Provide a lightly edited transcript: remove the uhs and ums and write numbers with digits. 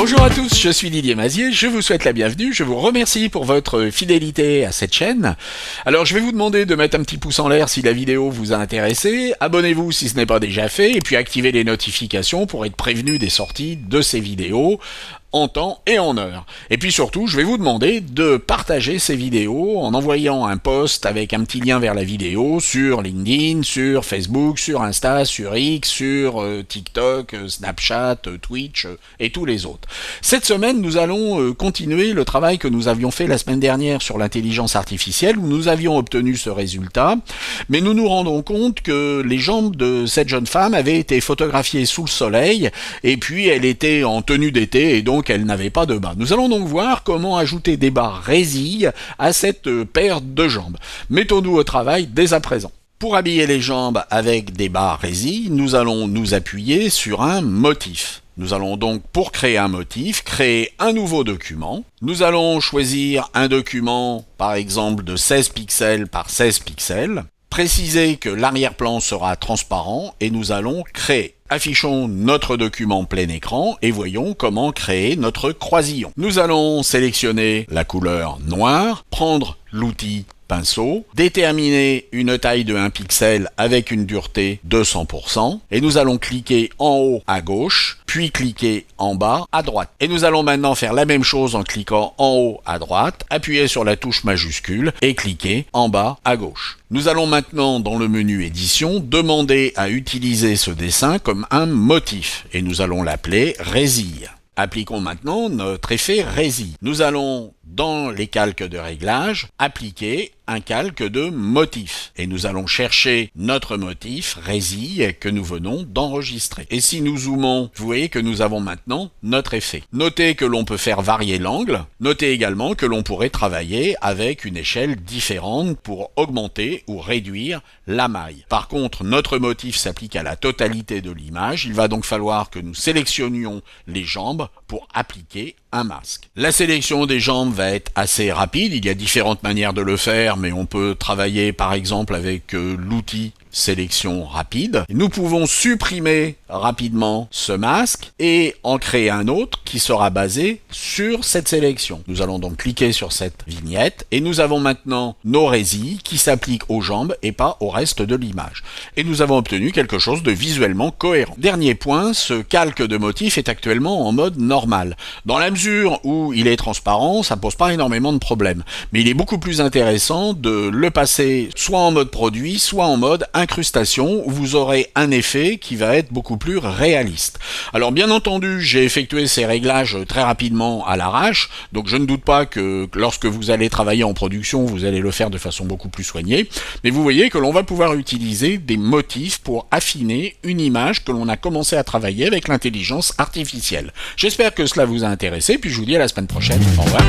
Bonjour à tous, je suis Didier Mazier, je vous souhaite la bienvenue, je vous remercie pour votre fidélité à cette chaîne. Alors je vais vous demander de mettre un petit pouce en l'air si la vidéo vous a intéressé, abonnez-vous si ce n'est pas déjà fait, et puis activez les notifications pour être prévenu des sorties de ces vidéos en temps et en heure. Et puis surtout, je vais vous demander de partager ces vidéos en envoyant un post avec un petit lien vers la vidéo sur LinkedIn, sur Facebook, sur Insta, sur X, sur TikTok, Snapchat, Twitch et tous les autres. Cette semaine, nous allons continuer le travail que nous avions fait la semaine dernière sur l'intelligence artificielle, où nous avions obtenu ce résultat, mais nous nous rendons compte que les jambes de cette jeune femme avaient été photographiées sous le soleil, et puis elle était en tenue d'été, et donc elle n'avait pas de bas. Nous allons donc voir comment ajouter des bas résilles à cette paire de jambes. Mettons-nous au travail dès à présent. Pour habiller les jambes avec des bas résilles, nous allons nous appuyer sur un motif. Nous allons donc, pour créer un motif, créer un nouveau document. Nous allons choisir un document, par exemple, de 16 pixels par 16 pixels. Préciser que l'arrière-plan sera transparent et nous allons créer. Affichons notre document plein écran et voyons comment créer notre croisillon. Nous allons sélectionner la couleur noire, prendre l'outil pinceau, déterminer une taille de 1 pixel avec une dureté de 100% et nous allons cliquer en haut à gauche, puis cliquer en bas à droite. Et nous allons maintenant faire la même chose en cliquant en haut à droite, appuyer sur la touche majuscule et cliquer en bas à gauche. Nous allons maintenant dans le menu édition demander à utiliser ce dessin comme un motif et nous allons l'appeler résille. Appliquons maintenant notre effet résille. Nous allons, dans les calques de réglage, appliquer un calque de motif. Et nous allons chercher notre motif résille que nous venons d'enregistrer. Et si nous zoomons, vous voyez que nous avons maintenant notre effet. Notez que l'on peut faire varier l'angle. Notez également que l'on pourrait travailler avec une échelle différente pour augmenter ou réduire la maille. Par contre, notre motif s'applique à la totalité de l'image. Il va donc falloir que nous sélectionnions les jambes pour appliquer un masque. La sélection des jambes va être assez rapide, il y a différentes manières de le faire, mais on peut travailler par exemple avec l'outil sélection rapide. Nous pouvons supprimer rapidement ce masque et en créer un autre qui sera basé sur cette sélection. Nous allons donc cliquer sur cette vignette et nous avons maintenant nos résilles qui s'appliquent aux jambes et pas au reste de l'image. Et nous avons obtenu quelque chose de visuellement cohérent. Dernier point, ce calque de motif est actuellement en mode normal. Dans la mesure où il est transparent, ça pose pas énormément de problèmes. Mais il est beaucoup plus intéressant de le passer soit en mode produit, soit en mode incrustation, où vous aurez un effet qui va être beaucoup plus réaliste. Alors bien entendu, j'ai effectué ces réglages très rapidement à l'arrache, donc je ne doute pas que lorsque vous allez travailler en production, vous allez le faire de façon beaucoup plus soignée, mais vous voyez que l'on va pouvoir utiliser des motifs pour affiner une image que l'on a commencé à travailler avec l'intelligence artificielle. J'espère que cela vous a intéressé, puis je vous dis à la semaine prochaine. Au revoir.